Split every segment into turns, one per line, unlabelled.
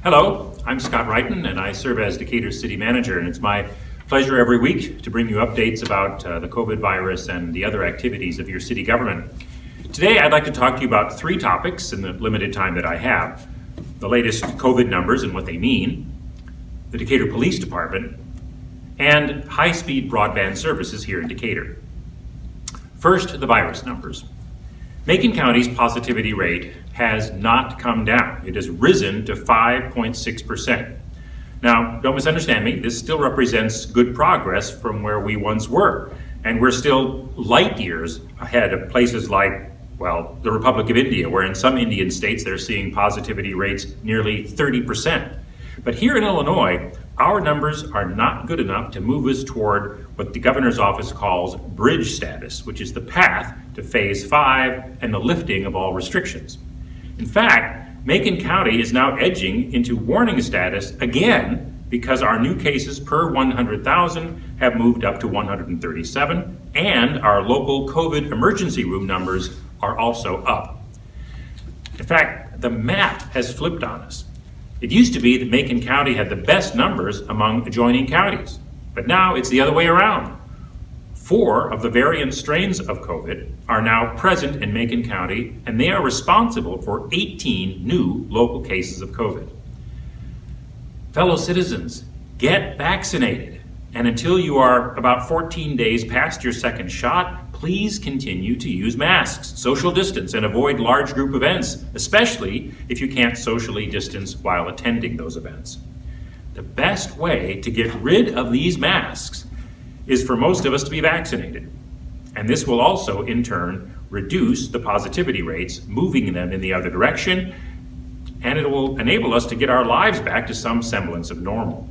Hello, I'm Scott Wrighton and I serve as Decatur's City Manager, and it's my pleasure every week to bring you updates about the COVID virus and the other activities of your city government. Today I'd like to talk to you about three topics in the limited time that I have: the latest COVID numbers and what they mean, the Decatur Police Department, and high-speed broadband services here in Decatur. First, the virus numbers. Macon County's positivity rate has not come down. It has risen to 5.6%. Now, don't misunderstand me, this still represents good progress from where we once were, and we're still light years ahead of places like, well, the Republic of India, where in some Indian states they're seeing positivity rates nearly 30%. But here in Illinois, our numbers are not good enough to move us toward what the governor's office calls bridge status, which is the path to phase 5 and the lifting of all restrictions. In fact, Macon County is now edging into warning status again because our new cases per 100,000 have moved up to 137, and our local COVID emergency room numbers are also up. In fact, the map has flipped on us. It used to be that Macon County had the best numbers among adjoining counties, but now it's the other way around. 4 of the variant strains of COVID are now present in Macon County, and they are responsible for 18 new local cases of COVID. Fellow citizens, get vaccinated. And until you are about 14 days past your second shot, please continue to use masks, social distance, and avoid large group events, especially if you can't socially distance while attending those events. The best way to get rid of these masks is for most of us to be vaccinated. And this will also, in turn, reduce the positivity rates, moving them in the other direction, and it will enable us to get our lives back to some semblance of normal.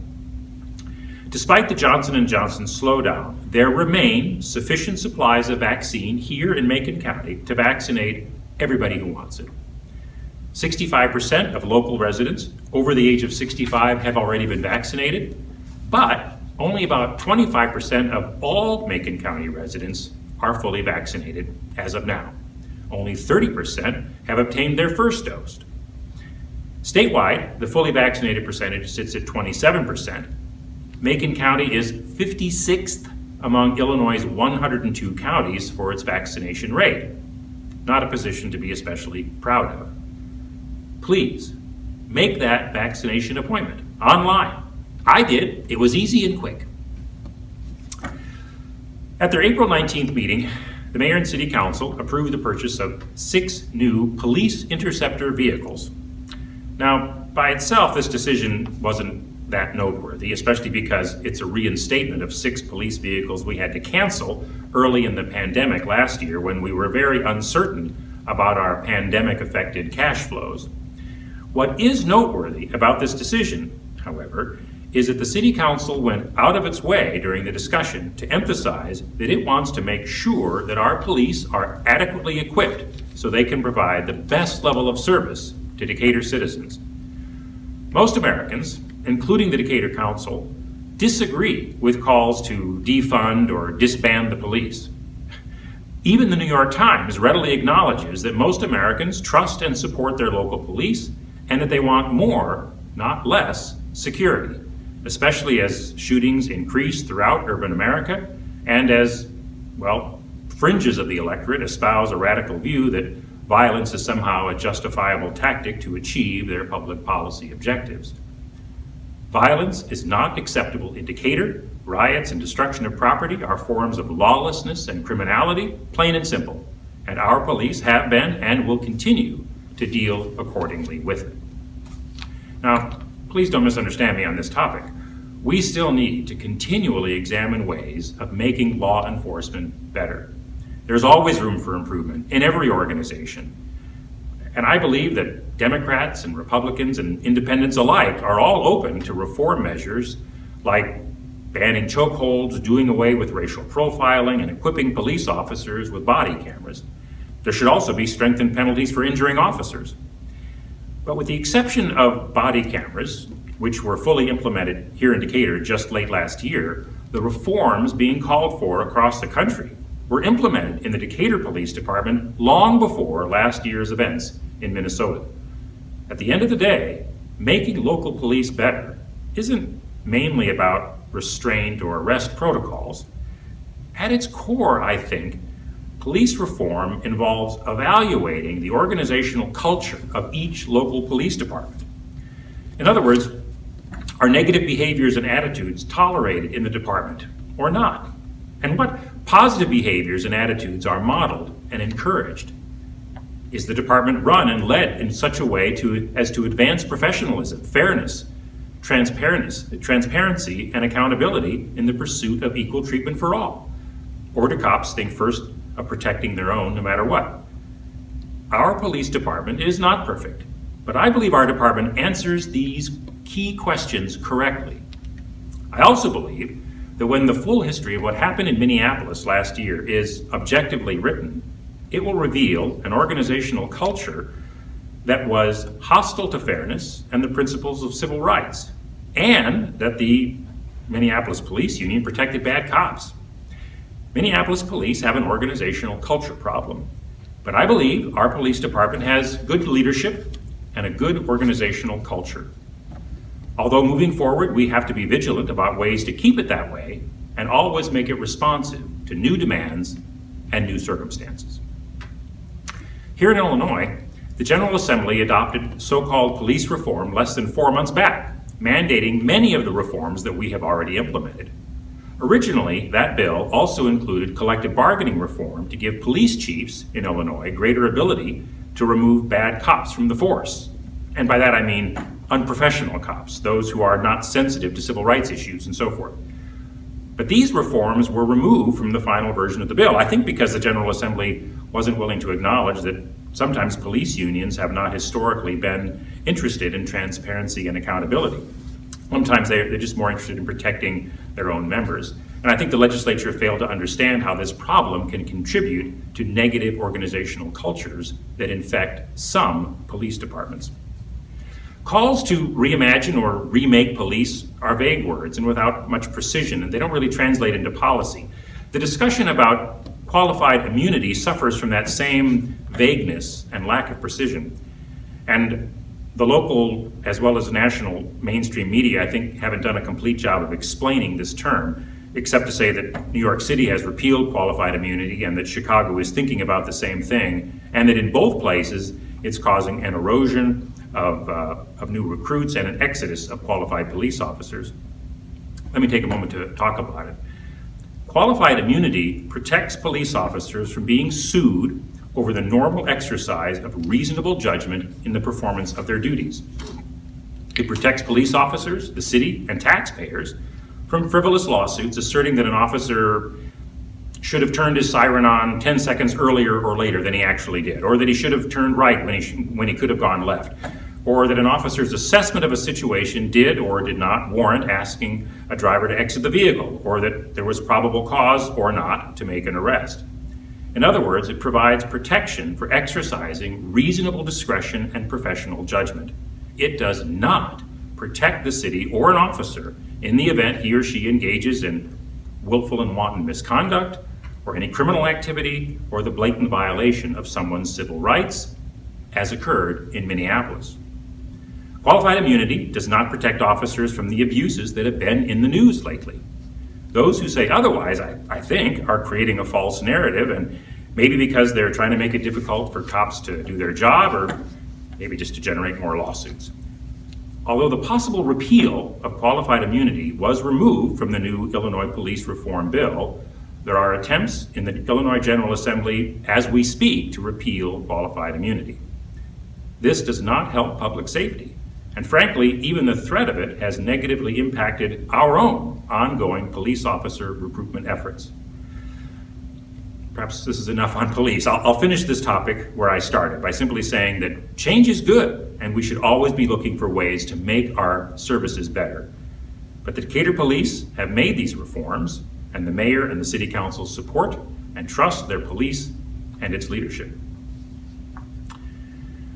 Despite the Johnson & Johnson slowdown, there remain sufficient supplies of vaccine here in Macon County to vaccinate everybody who wants it. 65% of local residents over the age of 65 have already been vaccinated, but only about 25% of all Macon County residents are fully vaccinated as of now. Only 30% have obtained their first dose. Statewide, the fully vaccinated percentage sits at 27%. Macon County is 56th among Illinois' 102 counties for its vaccination rate. Not a position to be especially proud of. Please, make that vaccination appointment online. I did. It was easy and quick. At their April 19th meeting, the Mayor and City Council approved the purchase of 6 new police interceptor vehicles. Now, by itself, this decision wasn't that noteworthy, especially because it's a reinstatement of 6 police vehicles we had to cancel early in the pandemic last year when we were very uncertain about our pandemic-affected cash flows. What is noteworthy about this decision, however, is that the City Council went out of its way during the discussion to emphasize that it wants to make sure that our police are adequately equipped so they can provide the best level of service to Decatur citizens. Most Americans, including the Decatur Council, disagree with calls to defund or disband the police. Even the New York Times readily acknowledges that most Americans trust and support their local police and that they want more, not less, security, especially as shootings increase throughout urban America and as, well, fringes of the electorate espouse a radical view that violence is somehow a justifiable tactic to achieve their public policy objectives. Violence is not acceptable in Decatur. Riots and destruction of property are forms of lawlessness and criminality, plain and simple. And our police have been and will continue to deal accordingly with it. Now, please don't misunderstand me on this topic. We still need to continually examine ways of making law enforcement better. There's always room for improvement in every organization. And I believe that Democrats and Republicans and independents alike are all open to reform measures like banning chokeholds, doing away with racial profiling, and equipping police officers with body cameras. There should also be strengthened penalties for injuring officers. But with the exception of body cameras, which were fully implemented here in Decatur just late last year, the reforms being called for across the country were implemented in the Decatur Police Department long before last year's events in Minnesota. At the end of the day, making local police better isn't mainly about restraint or arrest protocols. At its core, I think, police reform involves evaluating the organizational culture of each local police department. In other words, are negative behaviors and attitudes tolerated in the department or not? And what positive behaviors and attitudes are modeled and encouraged? Is the department run and led in such a way as to advance professionalism, fairness, transparency, and accountability in the pursuit of equal treatment for all? Or do cops think first of protecting their own no matter what? Our police department is not perfect, but I believe our department answers these key questions correctly. I also believe that when the full history of what happened in Minneapolis last year is objectively written, it will reveal an organizational culture that was hostile to fairness and the principles of civil rights, and that the Minneapolis Police Union protected bad cops. Minneapolis police have an organizational culture problem, but I believe our police department has good leadership and a good organizational culture. Although moving forward, we have to be vigilant about ways to keep it that way and always make it responsive to new demands and new circumstances. Here in Illinois, the General Assembly adopted so-called police reform less than 4 months back, mandating many of the reforms that we have already implemented. Originally, that bill also included collective bargaining reform to give police chiefs in Illinois greater ability to remove bad cops from the force. And by that I mean unprofessional cops, those who are not sensitive to civil rights issues and so forth. But these reforms were removed from the final version of the bill, I think because the General Assembly wasn't willing to acknowledge that sometimes police unions have not historically been interested in transparency and accountability. Sometimes they're just more interested in protecting their own members. And I think the legislature failed to understand how this problem can contribute to negative organizational cultures that infect some police departments. Calls to reimagine or remake police are vague words and without much precision, and they don't really translate into policy. The discussion about qualified immunity suffers from that same vagueness and lack of precision. And the local as well as national mainstream media, I think, haven't done a complete job of explaining this term, except to say that New York City has repealed qualified immunity and that Chicago is thinking about the same thing, and that in both places it's causing an erosion of new recruits and an exodus of qualified police officers. Let me take a moment to talk about it. Qualified immunity protects police officers from being sued over the normal exercise of reasonable judgment in the performance of their duties. It protects police officers, the city, and taxpayers from frivolous lawsuits asserting that an officer should have turned his siren on 10 seconds earlier or later than he actually did, or that he should have turned right when he could have gone left, or that an officer's assessment of a situation did or did not warrant asking a driver to exit the vehicle, or that there was probable cause or not to make an arrest. In other words, it provides protection for exercising reasonable discretion and professional judgment. It does not protect the city or an officer in the event he or she engages in willful and wanton misconduct, or any criminal activity, or the blatant violation of someone's civil rights, as occurred in Minneapolis. Qualified immunity does not protect officers from the abuses that have been in the news lately. Those who say otherwise, I think, are creating a false narrative, and maybe because they're trying to make it difficult for cops to do their job, or maybe just to generate more lawsuits. Although the possible repeal of qualified immunity was removed from the new Illinois Police Reform Bill, there are attempts in the Illinois General Assembly as we speak to repeal qualified immunity. This does not help public safety, and frankly, even the threat of it has negatively impacted our own ongoing police officer recruitment efforts. Perhaps this is enough on police. I'll finish this topic where I started by simply saying that change is good, and we should always be looking for ways to make our services better. But the Decatur Police have made these reforms, and the mayor and the city council support and trust their police and its leadership.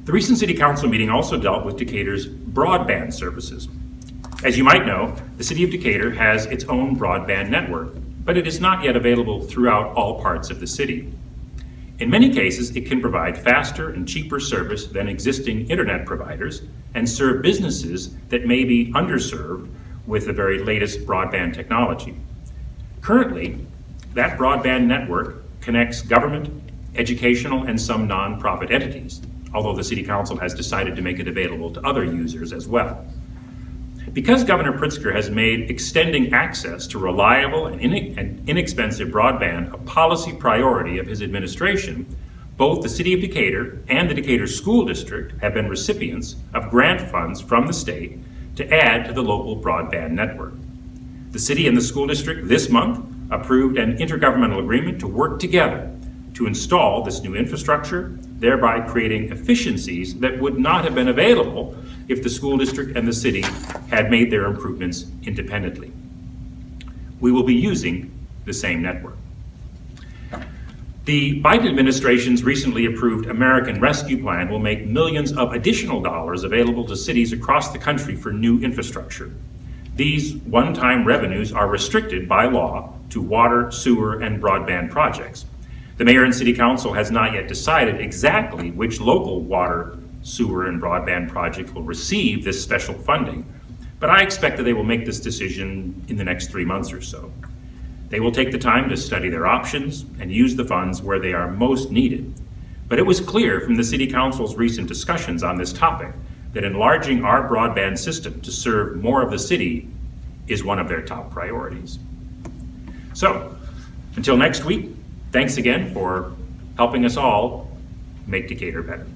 The recent city council meeting also dealt with Decatur's broadband services. As you might know, the city of Decatur has its own broadband network, but it is not yet available throughout all parts of the city. In many cases, it can provide faster and cheaper service than existing internet providers and serve businesses that may be underserved with the very latest broadband technology. Currently, that broadband network connects government, educational, and some nonprofit entities, although the City Council has decided to make it available to other users as well. Because Governor Pritzker has made extending access to reliable and inexpensive broadband a policy priority of his administration, both the City of Decatur and the Decatur School District have been recipients of grant funds from the state to add to the local broadband network. The City and the School District this month approved an intergovernmental agreement to work together to install this new infrastructure, thereby creating efficiencies that would not have been available if the school district and the city had made their improvements independently. We will be using the same network. The Biden administration's recently approved American Rescue Plan will make millions of additional dollars available to cities across the country for new infrastructure. These one-time revenues are restricted by law to water, sewer, and broadband projects. The mayor and city council has not yet decided exactly which local water, sewer, and broadband project will receive this special funding, but I expect that they will make this decision in the next 3 months or so. They will take the time to study their options and use the funds where they are most needed. But it was clear from the city council's recent discussions on this topic that enlarging our broadband system to serve more of the city is one of their top priorities. So, until next week, thanks again for helping us all make Decatur better.